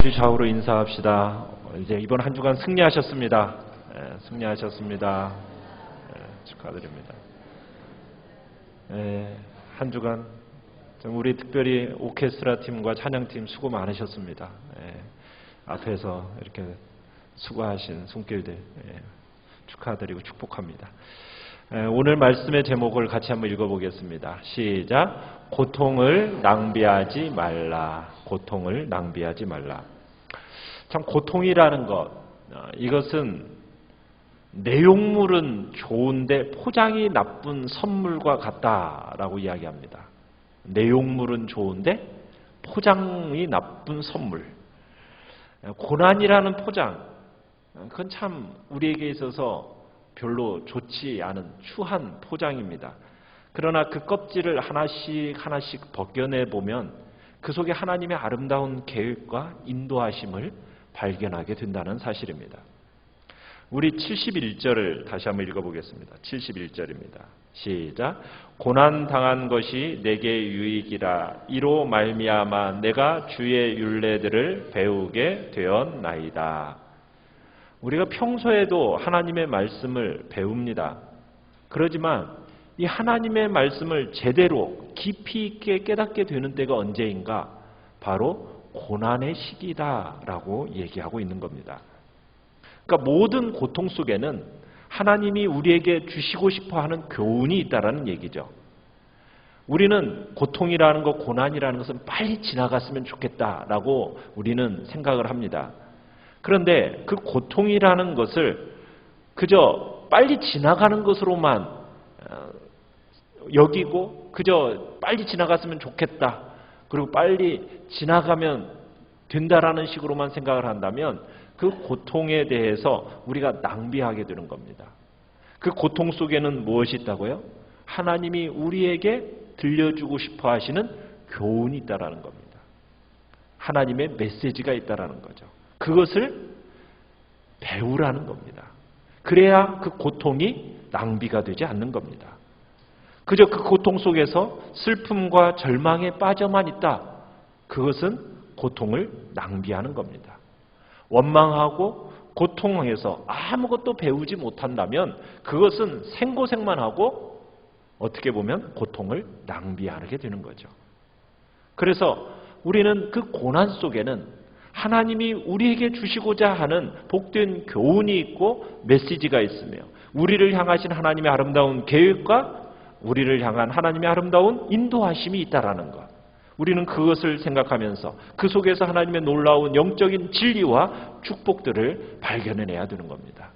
우리 좌우로 인사합시다. 이제 이번 한 주간 승리하셨습니다. 승리하셨습니다. 축하드립니다. 한 주간 우리 특별히 오케스트라 팀과 찬양팀 수고 많으셨습니다. 앞에서 이렇게 수고하신 손길들 축하드리고 축복합니다. 오늘 말씀의 제목을 같이 한번 읽어보겠습니다. 시작. 고통을 낭비하지 말라. 고통을 낭비하지 말라. 참 고통이라는 것, 이것은 내용물은 좋은데 포장이 나쁜 선물과 같다라고 이야기합니다. 내용물은 좋은데 포장이 나쁜 선물. 고난이라는 포장, 그건 참 우리에게 있어서 별로 좋지 않은 추한 포장입니다. 그러나 그 껍질을 하나씩 벗겨내보면 그 속에 하나님의 아름다운 계획과 인도하심을 발견하게 된다는 사실입니다. 우리 71절을 다시 한번 읽어보겠습니다. 71절입니다. 시작. 고난당한 것이 내게 유익이라. 이로 말미암아 내가 주의 율례들을 배우게 되었나이다. 우리가 평소에도 하나님의 말씀을 배웁니다. 그러지만 이 하나님의 말씀을 제대로 깊이 있게 깨닫게 되는 때가 언제인가? 바로 고난의 시기다라고 얘기하고 있는 겁니다. 그러니까 모든 고통 속에는 하나님이 우리에게 주시고 싶어하는 교훈이 있다라는 얘기죠. 우리는 고통이라는 것, 고난이라는 것은 빨리 지나갔으면 좋겠다라고 우리는 생각을 합니다. 그런데 그 고통이라는 것을 그저 빨리 지나가는 것으로만 여기고 그저 빨리 지나갔으면 좋겠다. 그리고 빨리 지나가면 된다라는 식으로만 생각을 한다면 그 고통에 대해서 우리가 낭비하게 되는 겁니다. 그 고통 속에는 무엇이 있다고요? 하나님이 우리에게 들려주고 싶어 하시는 교훈이 있다라는 겁니다. 하나님의 메시지가 있다라는 거죠. 그것을 배우라는 겁니다. 그래야 그 고통이 낭비가 되지 않는 겁니다. 그저 그 고통 속에서 슬픔과 절망에 빠져만 있다. 그것은 고통을 낭비하는 겁니다. 원망하고 고통에서 아무것도 배우지 못한다면 그것은 생고생만 하고 어떻게 보면 고통을 낭비하게 되는 거죠. 그래서 우리는 그 고난 속에는 하나님이 우리에게 주시고자 하는 복된 교훈이 있고 메시지가 있으며 우리를 향하신 하나님의 아름다운 계획과 우리를 향한 하나님의 아름다운 인도하심이 있다라는 것. 우리는 그것을 생각하면서 그 속에서 하나님의 놀라운 영적인 진리와 축복들을 발견해내야 되는 겁니다.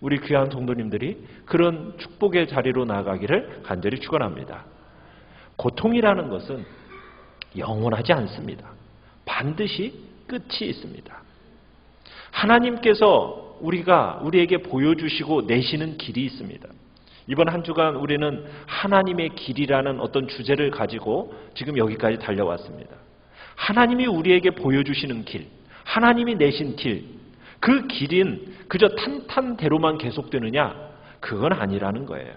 우리 귀한 성도님들이 그런 축복의 자리로 나아가기를 간절히 축원합니다. 고통이라는 것은 영원하지 않습니다. 반드시 끝이 있습니다. 하나님께서 우리에게 보여주시고 내시는 길이 있습니다. 이번 한 주간 우리는 하나님의 길이라는 어떤 주제를 가지고 지금 여기까지 달려왔습니다. 하나님이 우리에게 보여주시는 길, 하나님이 내신 길, 그 길은 그저 탄탄대로만 계속되느냐? 그건 아니라는 거예요.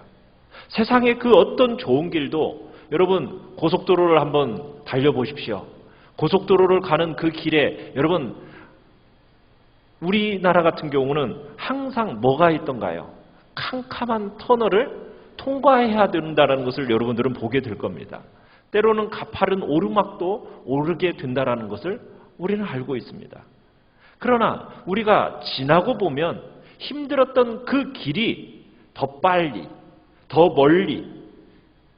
세상의 그 어떤 좋은 길도 여러분 고속도로를 한번 달려보십시오. 고속도로를 가는 그 길에 여러분 우리나라 같은 경우는 항상 뭐가 있던가요? 캄캄한 터널을 통과해야 된다는 것을 여러분들은 보게 될 겁니다. 때로는 가파른 오르막도 오르게 된다는 것을 우리는 알고 있습니다. 그러나 우리가 지나고 보면 힘들었던 그 길이 더 빨리, 더 멀리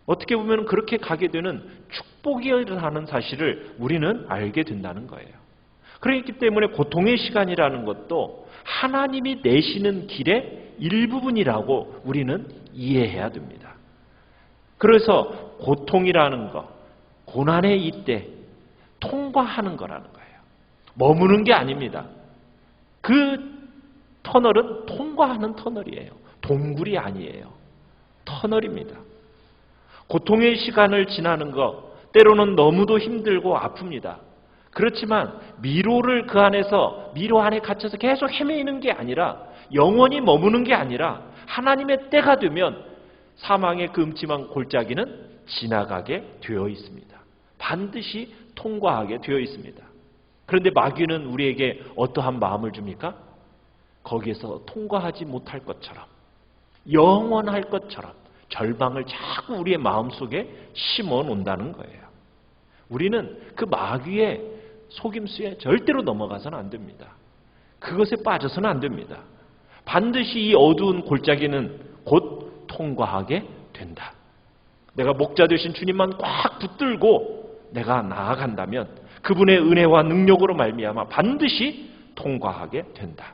어떻게 보면 그렇게 가게 되는 축복이라는 사실을 우리는 알게 된다는 거예요. 그렇기 때문에 고통의 시간이라는 것도 하나님이 내시는 길의 일부분이라고 우리는 이해해야 됩니다. 그래서 고통이라는 것, 고난의 이때 통과하는 거라는 거예요. 머무는 게 아닙니다. 그 터널은 통과하는 터널이에요. 동굴이 아니에요. 터널입니다. 고통의 시간을 지나는 것, 때로는 너무도 힘들고 아픕니다. 그렇지만 미로를 그 안에서 미로 안에 갇혀서 계속 헤매이는 게 아니라 영원히 머무는 게 아니라 하나님의 때가 되면 사망의 그 음침한 골짜기는 지나가게 되어 있습니다. 반드시 통과하게 되어 있습니다. 그런데 마귀는 우리에게 어떠한 마음을 줍니까? 거기에서 통과하지 못할 것처럼, 영원할 것처럼 절망을 자꾸 우리의 마음속에 심어 놓는다는 거예요. 우리는 그 마귀의 속임수에 절대로 넘어가서는 안 됩니다. 그것에 빠져서는 안 됩니다. 반드시 이 어두운 골짜기는 곧 통과하게 된다. 내가 목자 되신 주님만 꽉 붙들고 내가 나아간다면 그분의 은혜와 능력으로 말미암아 반드시 통과하게 된다.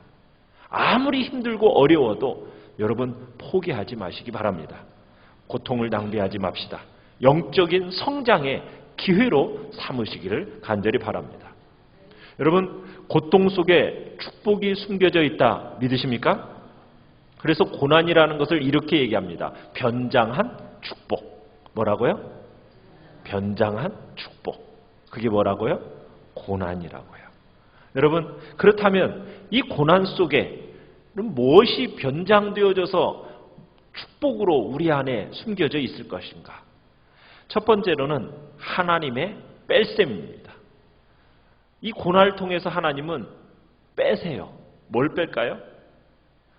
아무리 힘들고 어려워도 여러분 포기하지 마시기 바랍니다. 고통을 낭비하지 맙시다. 영적인 성장의 기회로 삼으시기를 간절히 바랍니다. 여러분, 고통 속에 축복이 숨겨져 있다 믿으십니까? 그래서 고난이라는 것을 이렇게 얘기합니다. 변장한 축복. 뭐라고요? 변장한 축복. 그게 뭐라고요? 고난이라고요. 여러분, 그렇다면 이 고난 속에 무엇이 변장되어져서 축복으로 우리 안에 숨겨져 있을 것인가? 첫 번째로는 하나님의 뺄셈입니다. 이 고난을 통해서 하나님은 빼세요. 뭘 뺄까요?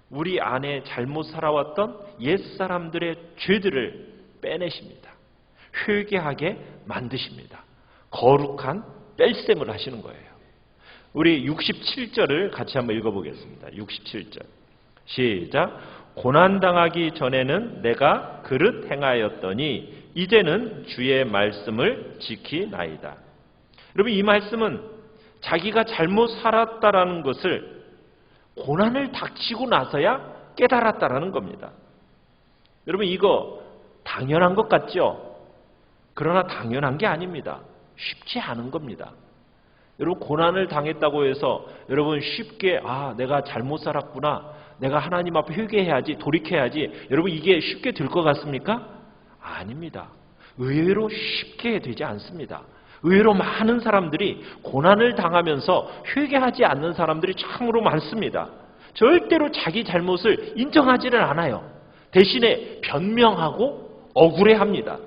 우리 안에 잘못 살아왔던 옛사람들의 죄들을 빼내십니다. 회개하게 만드십니다. 거룩한 뺄셈을 하시는 거예요. 우리 67절을 같이 한번 읽어보겠습니다. 67절 시작. 고난당하기 전에는 내가 그릇 행하였더니 이제는 주의 말씀을 지키나이다. 여러분, 이 말씀은 자기가 잘못 살았다라는 것을 고난을 닥치고 나서야 깨달았다라는 겁니다. 여러분, 이거 당연한 것 같죠? 그러나 당연한 게 아닙니다. 쉽지 않은 겁니다. 여러분, 고난을 당했다고 해서 여러분 쉽게 내가 잘못 살았구나, 내가 하나님 앞에 회개해야지, 돌이켜야지, 여러분 이게 쉽게 될 것 같습니까? 아닙니다. 의외로 쉽게 되지 않습니다. 의외로 많은 사람들이 고난을 당하면서 회개하지 않는 사람들이 참으로 많습니다. 절대로 자기 잘못을 인정하지는 않아요. 대신에 변명하고 억울해합니다.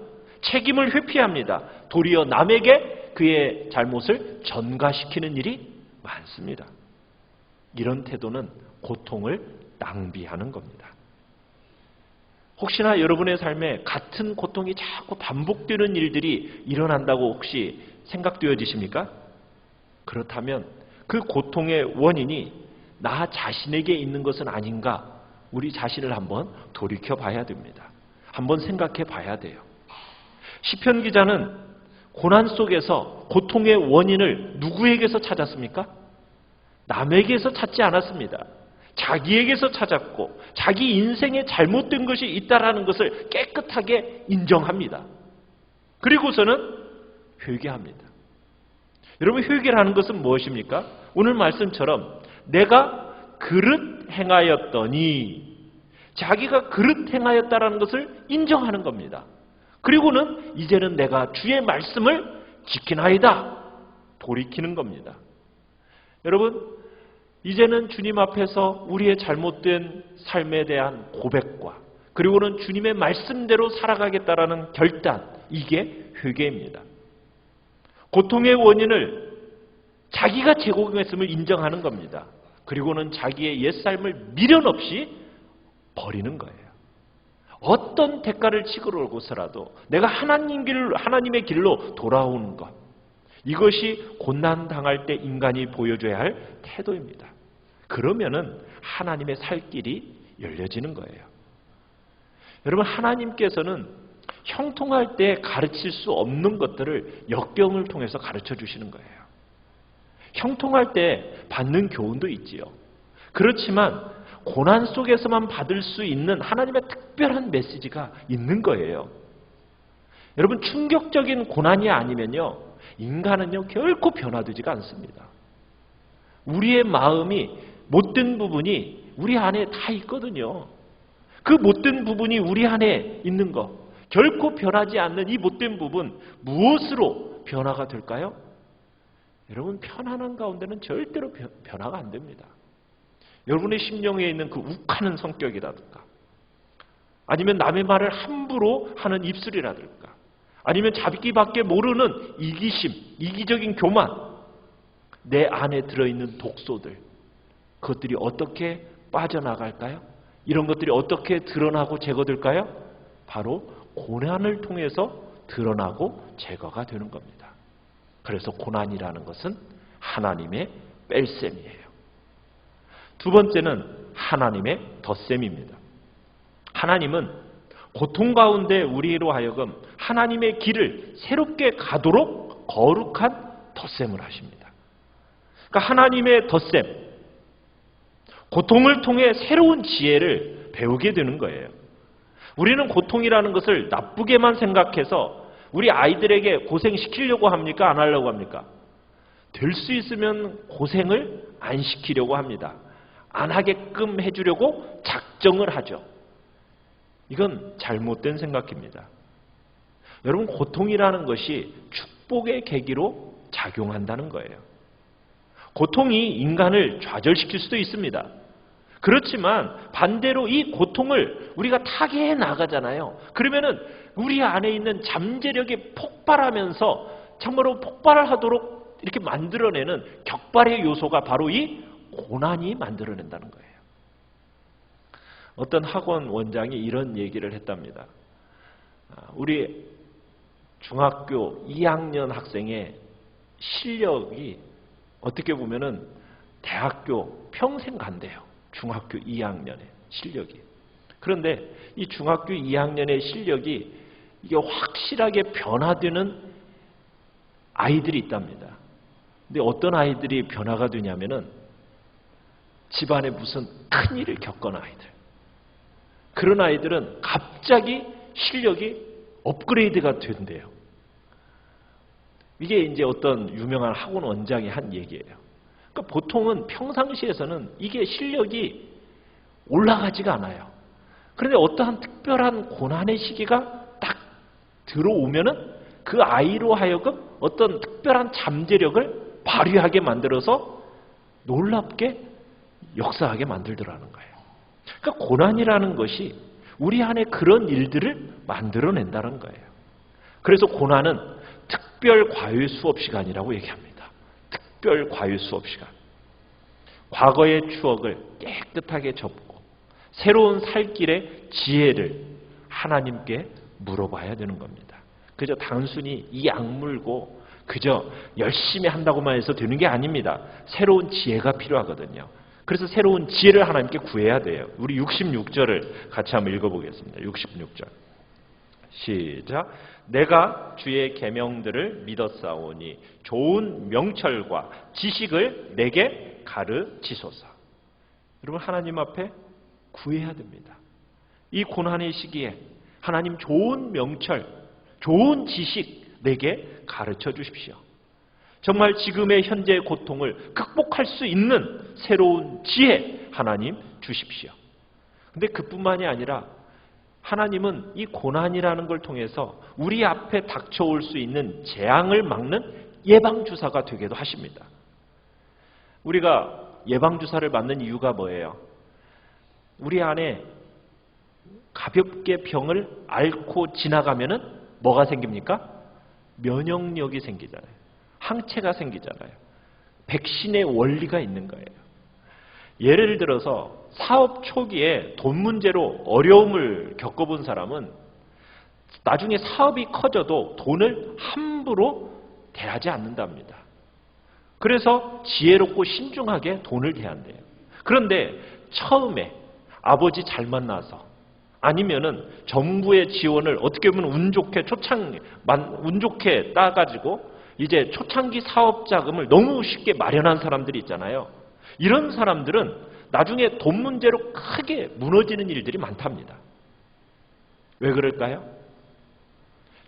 책임을 회피합니다. 도리어 남에게 그의 잘못을 전가시키는 일이 많습니다. 이런 태도는 고통을 낭비하는 겁니다. 혹시나 여러분의 삶에 같은 고통이 자꾸 반복되는 일들이 일어난다고 혹시 생각되어지십니까? 그렇다면 그 고통의 원인이 나 자신에게 있는 것은 아닌가, 우리 자신을 한번 돌이켜 봐야 됩니다. 한번 생각해 봐야 돼요. 시편 기자는 고난 속에서 고통의 원인을 누구에게서 찾았습니까? 남에게서 찾지 않았습니다. 자기에게서 찾았고 자기 인생에 잘못된 것이 있다라는 것을 깨끗하게 인정합니다. 그리고서는 회개합니다. 여러분, 회개라는 것은 무엇입니까? 오늘 말씀처럼 내가 그릇 행하였더니, 자기가 그릇 행하였다라는 것을 인정하는 겁니다. 그리고는 이제는 내가 주의 말씀을 지키나이다, 돌이키는 겁니다. 여러분, 이제는 주님 앞에서 우리의 잘못된 삶에 대한 고백과 그리고는 주님의 말씀대로 살아가겠다라는 결단, 이게 회개입니다. 고통의 원인을 자기가 제공했음을 인정하는 겁니다. 그리고는 자기의 옛삶을 미련 없이 버리는 거예요. 어떤 대가를 치르고서라도 내가 하나님의 길로 돌아오는 것, 이것이 고난당할 때 인간이 보여줘야 할 태도입니다. 그러면은 하나님의 살 길이 열려지는 거예요. 여러분, 하나님께서는 형통할 때 가르칠 수 없는 것들을 역경을 통해서 가르쳐 주시는 거예요. 형통할 때 받는 교훈도 있지요. 그렇지만 고난 속에서만 받을 수 있는 하나님의 특별한 메시지가 있는 거예요. 여러분, 충격적인 고난이 아니면요, 인간은요 결코 변화되지가 않습니다. 우리의 마음이 못된 부분이 우리 안에 다 있거든요. 그 못된 부분이 우리 안에 있는 것, 결코 변하지 않는 이 못된 부분, 무엇으로 변화가 될까요? 여러분, 편안한 가운데는 절대로 변화가 안 됩니다. 여러분의 심령에 있는 그 욱하는 성격이라든가, 아니면 남의 말을 함부로 하는 입술이라든가, 아니면 자기밖에 모르는 이기심, 이기적인 교만, 내 안에 들어있는 독소들, 그것들이 어떻게 빠져나갈까요? 이런 것들이 어떻게 드러나고 제거될까요? 바로 고난을 통해서 드러나고 제거가 되는 겁니다. 그래서 고난이라는 것은 하나님의 뺄셈이에요. 두 번째는 하나님의 덧셈입니다. 하나님은 고통 가운데 우리로 하여금 하나님의 길을 새롭게 가도록 거룩한 덧셈을 하십니다. 그러니까 하나님의 덧셈, 고통을 통해 새로운 지혜를 배우게 되는 거예요. 우리는 고통이라는 것을 나쁘게만 생각해서 우리 아이들에게 고생시키려고 합니까? 안 하려고 합니까? 될 수 있으면 고생을 안 시키려고 합니다. 안 하게끔 해주려고 작정을 하죠. 이건 잘못된 생각입니다. 여러분, 고통이라는 것이 축복의 계기로 작용한다는 거예요. 고통이 인간을 좌절시킬 수도 있습니다. 그렇지만 반대로 이 고통을 우리가 타개해 나가잖아요. 그러면은 우리 안에 있는 잠재력이 폭발하면서 참으로 폭발을 하도록 이렇게 만들어내는 격발의 요소가 바로 이 고난이 만들어낸다는 거예요. 어떤 학원 원장이 이런 얘기를 했답니다. 우리 중학교 2학년 학생의 실력이 어떻게 보면은 대학교 평생 간대요. 중학교 2학년의 실력이. 그런데 이 중학교 2학년의 실력이 이게 확실하게 변화되는 아이들이 있답니다. 근데 어떤 아이들이 변화가 되냐면은 집안에 무슨 큰 일을 겪은 아이들. 그런 아이들은 갑자기 실력이 업그레이드가 된대요. 이게 이제 어떤 유명한 학원 원장이 한 얘기예요. 그러니까 보통은 평상시에서는 이게 실력이 올라가지가 않아요. 그런데 어떠한 특별한 고난의 시기가 딱 들어오면은 그 아이로 하여금 어떤 특별한 잠재력을 발휘하게 만들어서 놀랍게 역사하게 만들더라는 거예요. 그러니까 고난이라는 것이 우리 안에 그런 일들을 만들어낸다는 거예요. 그래서 고난은 특별 과외 수업 시간이라고 얘기합니다. 특별 과외 수업 시간. 과거의 추억을 깨끗하게 접고 새로운 살 길의 지혜를 하나님께 물어봐야 되는 겁니다. 그저 단순히 이 악물고 그저 열심히 한다고만 해서 되는 게 아닙니다. 새로운 지혜가 필요하거든요. 그래서 새로운 지혜를 하나님께 구해야 돼요. 우리 66절을 같이 한번 읽어보겠습니다. 66절. 시작. 내가 주의 계명들을 믿었사오니 좋은 명철과 지식을 내게 가르치소서. 여러분, 하나님 앞에 구해야 됩니다. 이 고난의 시기에 하나님 좋은 명철, 좋은 지식 내게 가르쳐 주십시오. 정말 지금의 현재의 고통을 극복할 수 있는 새로운 지혜 하나님 주십시오. 근데 그뿐만이 아니라 하나님은 이 고난이라는 걸 통해서 우리 앞에 닥쳐올 수 있는 재앙을 막는 예방주사가 되기도 하십니다. 우리가 예방주사를 맞는 이유가 뭐예요? 우리 안에 가볍게 병을 앓고 지나가면은 뭐가 생깁니까? 면역력이 생기잖아요. 항체가 생기잖아요. 백신의 원리가 있는 거예요. 예를 들어서 사업 초기에 돈 문제로 어려움을 겪어본 사람은 나중에 사업이 커져도 돈을 함부로 대하지 않는답니다. 그래서 지혜롭고 신중하게 돈을 대한대요. 그런데 처음에 아버지 잘 만나서 아니면은 정부의 지원을 어떻게 보면 운 좋게 따가지고 이제 초창기 사업 자금을 너무 쉽게 마련한 사람들이 있잖아요. 이런 사람들은 나중에 돈 문제로 크게 무너지는 일들이 많답니다. 왜 그럴까요?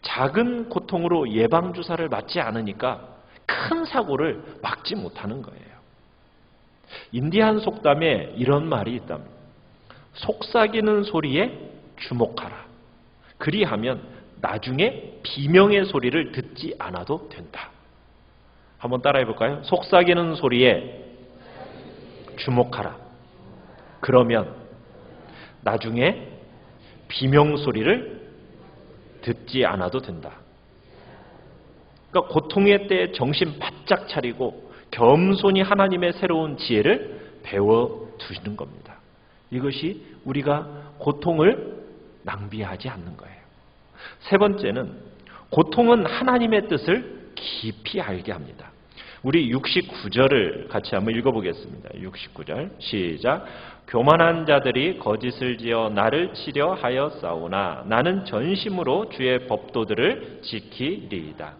작은 고통으로 예방주사를 맞지 않으니까 큰 사고를 막지 못하는 거예요. 인디안 속담에 이런 말이 있답니다. 속삭이는 소리에 주목하라. 그리하면 나중에 비명의 소리를 듣지 않아도 된다. 한번 따라해 볼까요? 속삭이는 소리에 주목하라. 그러면 나중에 비명 소리를 듣지 않아도 된다. 그러니까 고통의 때에 정신 바짝 차리고 겸손히 하나님의 새로운 지혜를 배워두시는 겁니다. 이것이 우리가 고통을 낭비하지 않는 거예요. 세 번째는 고통은 하나님의 뜻을 깊이 알게 합니다. 우리 69절을 같이 한번 읽어보겠습니다. 69절 시작. 교만한 자들이 거짓을 지어 나를 치려 하여 싸우나 나는 전심으로 주의 법도들을 지키리이다.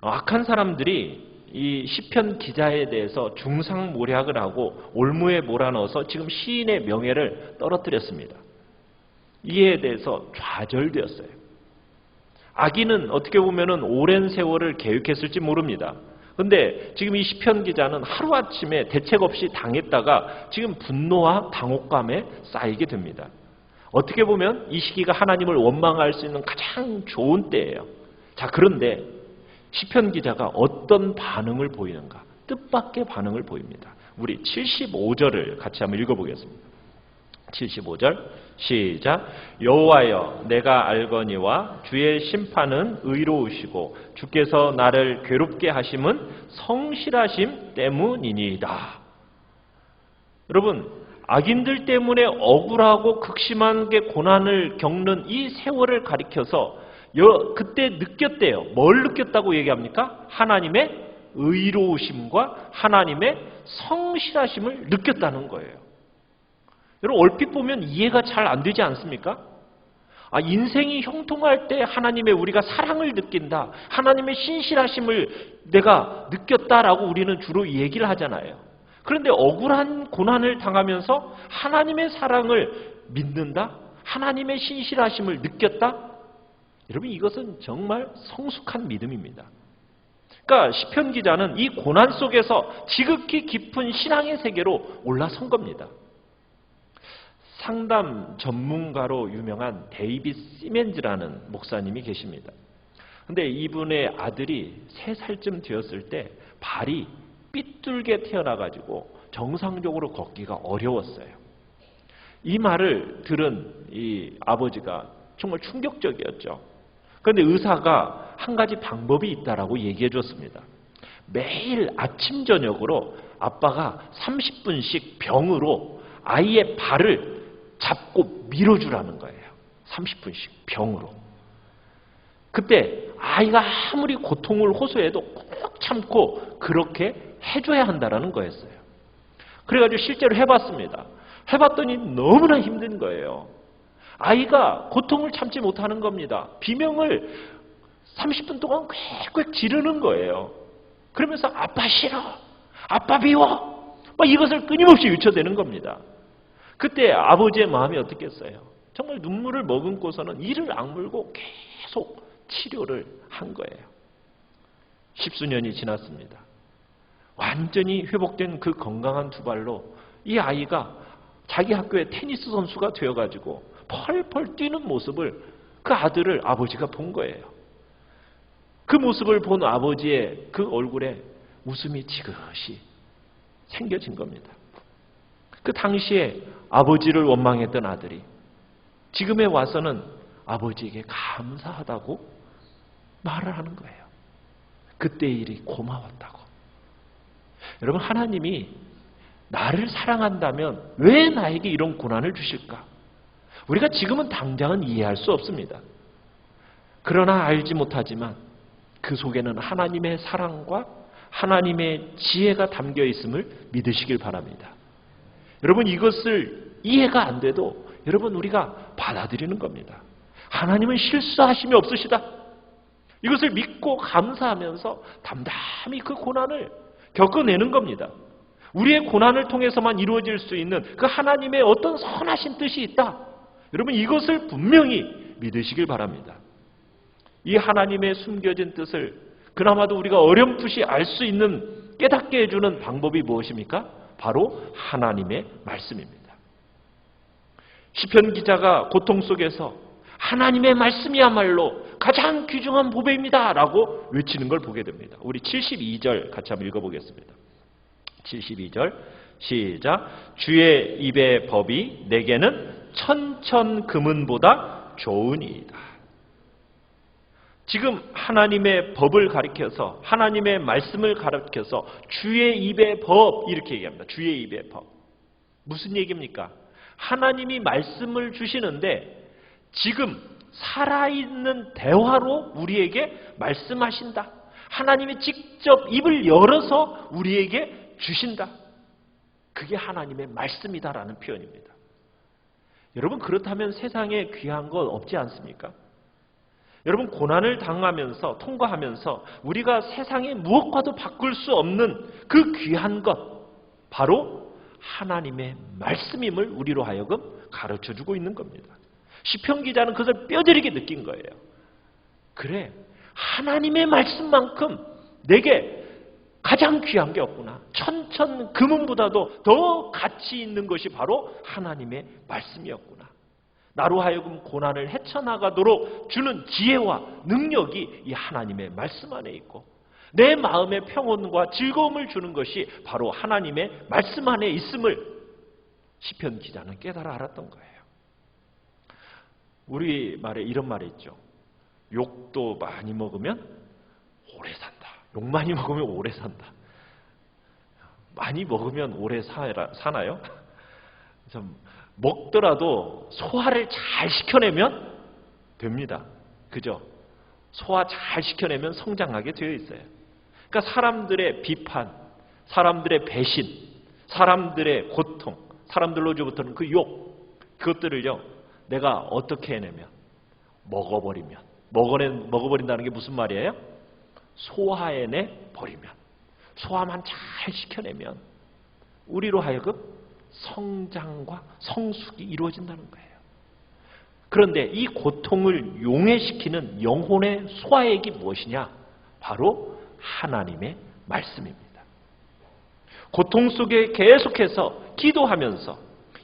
악한 사람들이 이 시편 기자에 대해서 중상모략을 하고 올무에 몰아넣어서 지금 시인의 명예를 떨어뜨렸습니다. 이에 대해서 좌절되었어요. 악인은 어떻게 보면 오랜 세월을 계획했을지 모릅니다. 그런데 지금 이 시편 기자는 하루아침에 대책 없이 당했다가 지금 분노와 당혹감에 쌓이게 됩니다. 어떻게 보면 이 시기가 하나님을 원망할 수 있는 가장 좋은 때예요. 자, 그런데 시편 기자가 어떤 반응을 보이는가? 뜻밖의 반응을 보입니다. 우리 75절을 같이 한번 읽어보겠습니다. 75절 시작. 여호와여 내가 알거니와 주의 심판은 의로우시고 주께서 나를 괴롭게 하심은 성실하심 때문이니이다. 여러분, 악인들 때문에 억울하고 극심하게 고난을 겪는 이 세월을 가리켜서 그때 느꼈대요. 뭘 느꼈다고 얘기합니까? 하나님의 의로우심과 하나님의 성실하심을 느꼈다는 거예요. 여러분, 얼핏 보면 이해가 잘 안 되지 않습니까? 인생이 형통할 때 하나님의 우리가 사랑을 느낀다, 하나님의 신실하심을 내가 느꼈다라고 우리는 주로 얘기를 하잖아요. 그런데 억울한 고난을 당하면서 하나님의 사랑을 믿는다, 하나님의 신실하심을 느꼈다? 여러분, 이것은 정말 성숙한 믿음입니다. 그러니까 시편 기자는 이 고난 속에서 지극히 깊은 신앙의 세계로 올라선 겁니다. 상담 전문가로 유명한 데이빗 시멘즈라는 목사님이 계십니다. 그런데 이분의 아들이 3살쯤 되었을 때 발이 삐뚤게 태어나가지고 정상적으로 걷기가 어려웠어요. 이 말을 들은 이 아버지가 정말 충격적이었죠. 그런데 의사가 한 가지 방법이 있다라고 얘기해 줬습니다. 매일 아침 저녁으로 아빠가 30분씩 병으로 아이의 발을 잡고 밀어주라는 거예요. 30분씩 병으로. 그때 아이가 아무리 고통을 호소해도 꼭 참고 그렇게 해줘야 한다는 거였어요. 그래가지고 실제로 해봤습니다. 해봤더니 너무나 힘든 거예요. 아이가 고통을 참지 못하는 겁니다. 비명을 30분 동안 꽥꽥 지르는 거예요. 그러면서 아빠 싫어, 아빠 미워, 이것을 끊임없이 유쳐대는 겁니다. 그때 아버지의 마음이 어떻겠어요? 정말 눈물을 머금고서는 이를 악물고 계속 치료를 한 거예요. 10수년이 지났습니다. 완전히 회복된 그 건강한 두 발로 이 아이가 자기 학교의 테니스 선수가 되어가지고 펄펄 뛰는 모습을 그 아들을 아버지가 본 거예요. 그 모습을 본 아버지의 그 얼굴에 웃음이 지그시 생겨진 겁니다. 그 당시에 아버지를 원망했던 아들이 지금에 와서는 아버지에게 감사하다고 말을 하는 거예요. 그때의 일이 고마웠다고. 여러분, 하나님이 나를 사랑한다면 왜 나에게 이런 고난을 주실까? 우리가 지금은 당장은 이해할 수 없습니다. 그러나 알지 못하지만 그 속에는 하나님의 사랑과 하나님의 지혜가 담겨 있음을 믿으시길 바랍니다. 여러분, 이것을 이해가 안 돼도 여러분 우리가 받아들이는 겁니다. 하나님은 실수하심이 없으시다. 이것을 믿고 감사하면서 담담히 그 고난을 겪어내는 겁니다. 우리의 고난을 통해서만 이루어질 수 있는 그 하나님의 어떤 선하신 뜻이 있다. 여러분, 이것을 분명히 믿으시길 바랍니다. 이 하나님의 숨겨진 뜻을 그나마도 우리가 어렴풋이 알 수 있는 깨닫게 해주는 방법이 무엇입니까? 바로 하나님의 말씀입니다. 시편 기자가 고통 속에서 하나님의 말씀이야말로 가장 귀중한 보배입니다 라고 외치는 걸 보게 됩니다. 우리 72절 같이 한번 읽어보겠습니다. 72절 시작. 주의 입의 법이 내게는 천천금은보다 좋으니이다. 지금 하나님의 법을 가리켜서 하나님의 말씀을 가리켜서 주의 입의 법 이렇게 얘기합니다. 주의 입의 법. 무슨 얘기입니까? 하나님이 말씀을 주시는데 지금 살아있는 대화로 우리에게 말씀하신다. 하나님이 직접 입을 열어서 우리에게 주신다. 그게 하나님의 말씀이다라는 표현입니다. 여러분, 그렇다면 세상에 귀한 것 없지 않습니까? 여러분, 고난을 당하면서 통과하면서 우리가 세상의 무엇과도 바꿀 수 없는 그 귀한 것, 바로 하나님의 말씀임을 우리로 하여금 가르쳐주고 있는 겁니다. 시편 기자는 그것을 뼈저리게 느낀 거예요. 그래, 하나님의 말씀만큼 내게 가장 귀한 게 없구나. 천천 금은보다도 더 가치 있는 것이 바로 하나님의 말씀이었구나. 나로 하여금 고난을 헤쳐나가도록 주는 지혜와 능력이 이 하나님의 말씀 안에 있고, 내 마음의 평온과 즐거움을 주는 것이 바로 하나님의 말씀 안에 있음을 시편 기자는 깨달아 알았던 거예요. 우리말에 이런 말이 있죠. 욕도 많이 먹으면 오래 산다. 욕 많이 먹으면 오래 산다. 많이 먹으면 오래 사나요? 먹더라도 소화를 잘 시켜내면 됩니다. 그죠? 소화 잘 시켜내면 성장하게 되어 있어요. 그러니까 사람들의 비판, 사람들의 배신, 사람들의 고통, 사람들로부터는 그 욕, 그것들을요, 내가 어떻게 해내면, 먹어버린다는 게 무슨 말이에요? 소화해내 버리면, 소화만 잘 시켜내면 우리로 하여금 성장과 성숙이 이루어진다는 거예요. 그런데 이 고통을 용해시키는 영혼의 소화액이 무엇이냐? 바로 하나님의 말씀입니다. 고통 속에 계속해서 기도하면서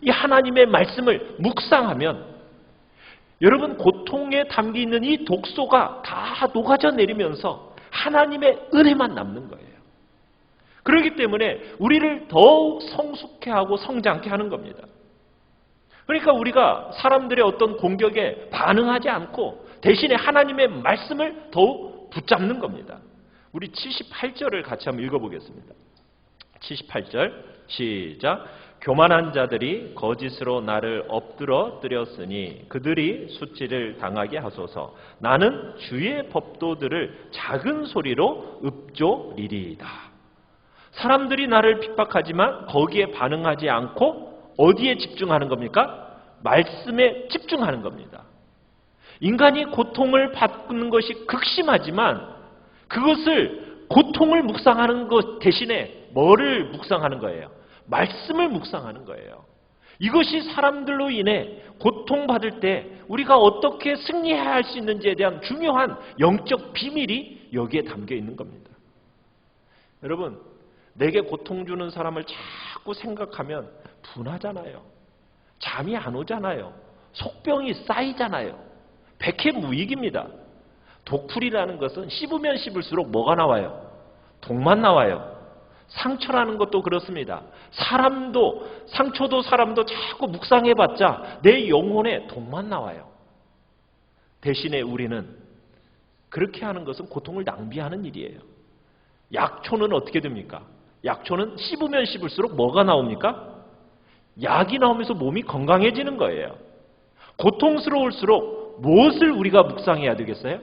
이 하나님의 말씀을 묵상하면 여러분, 고통에 담겨있는 이 독소가 다 녹아져 내리면서 하나님의 은혜만 남는 거예요. 그렇기 때문에 우리를 더욱 성숙해 하고 성장케 하는 겁니다. 그러니까 우리가 사람들의 어떤 공격에 반응하지 않고 대신에 하나님의 말씀을 더욱 붙잡는 겁니다. 우리 78절을 같이 한번 읽어보겠습니다. 78절 시작. 교만한 자들이 거짓으로 나를 엎드러뜨렸으니 그들이 수치를 당하게 하소서. 나는 주의 법도들을 작은 소리로 읊조리리이다. 사람들이 나를 핍박하지만 거기에 반응하지 않고 어디에 집중하는 겁니까? 말씀에 집중하는 겁니다. 인간이 고통을 받는 것이 극심하지만 그것을 고통을 묵상하는 것 대신에 뭐를 묵상하는 거예요? 말씀을 묵상하는 거예요. 이것이 사람들로 인해 고통받을 때 우리가 어떻게 승리해야 할 수 있는지에 대한 중요한 영적 비밀이 여기에 담겨 있는 겁니다. 여러분, 내게 고통 주는 사람을 자꾸 생각하면 분하잖아요. 잠이 안 오잖아요. 속병이 쌓이잖아요. 백해무익입니다. 독풀이라는 것은 씹으면 씹을수록 뭐가 나와요? 독만 나와요. 상처라는 것도 그렇습니다. 상처도 사람도 자꾸 묵상해봤자 내 영혼에 독만 나와요. 대신에 우리는 그렇게 하는 것은 고통을 낭비하는 일이에요. 약초는 어떻게 됩니까? 약초는 씹으면 씹을수록 뭐가 나옵니까? 약이 나오면서 몸이 건강해지는 거예요. 고통스러울수록 무엇을 우리가 묵상해야 되겠어요?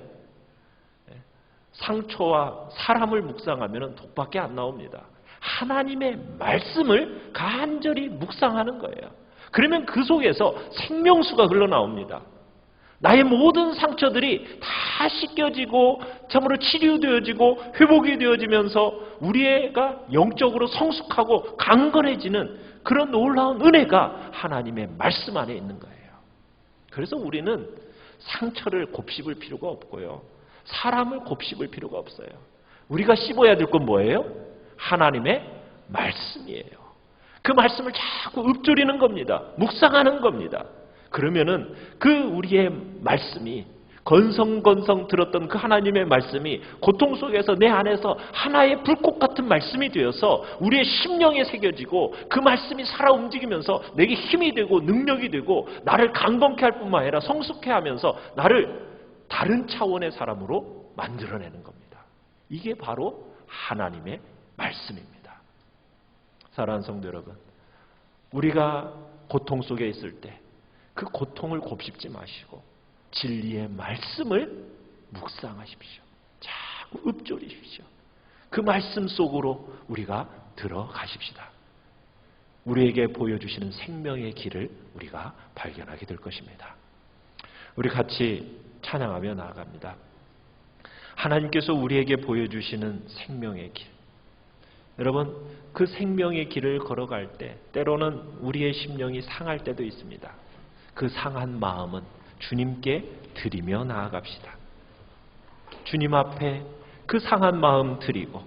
상처와 사람을 묵상하면 독밖에 안 나옵니다. 하나님의 말씀을 간절히 묵상하는 거예요. 그러면 그 속에서 생명수가 흘러나옵니다. 나의 모든 상처들이 다 씻겨지고 참으로 치료되어지고 회복이 되어지면서 우리가 영적으로 성숙하고 강건해지는 그런 놀라운 은혜가 하나님의 말씀 안에 있는 거예요. 그래서 우리는 상처를 곱씹을 필요가 없고요. 사람을 곱씹을 필요가 없어요. 우리가 씹어야 될 건 뭐예요? 하나님의 말씀이에요. 그 말씀을 자꾸 읊조리는 겁니다. 묵상하는 겁니다. 그러면은 그 우리의 말씀이 건성건성 들었던 그 하나님의 말씀이 고통 속에서 내 안에서 하나의 불꽃 같은 말씀이 되어서 우리의 심령에 새겨지고 그 말씀이 살아 움직이면서 내게 힘이 되고 능력이 되고 나를 강건케 할 뿐만 아니라 성숙해 하면서 나를 다른 차원의 사람으로 만들어내는 겁니다. 이게 바로 하나님의 말씀입니다. 사랑하는 성도 여러분, 우리가 고통 속에 있을 때 그 고통을 곱씹지 마시고 진리의 말씀을 묵상하십시오. 자꾸 읊조리십시오. 그 말씀 속으로 우리가 들어가십시다. 우리에게 보여주시는 생명의 길을 우리가 발견하게 될 것입니다. 우리 같이 찬양하며 나아갑니다. 하나님께서 우리에게 보여주시는 생명의 길. 여러분, 그 생명의 길을 걸어갈 때 때로는 우리의 심령이 상할 때도 있습니다. 그 상한 마음은 주님께 드리며 나아갑시다. 주님 앞에 그 상한 마음 드리고,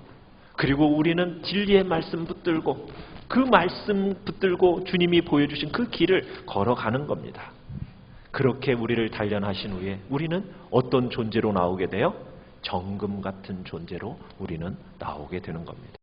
그리고 우리는 진리의 말씀 붙들고 그 말씀 붙들고 주님이 보여주신 그 길을 걸어가는 겁니다. 그렇게 우리를 단련하신 후에 우리는 어떤 존재로 나오게 돼요? 정금 같은 존재로 우리는 나오게 되는 겁니다.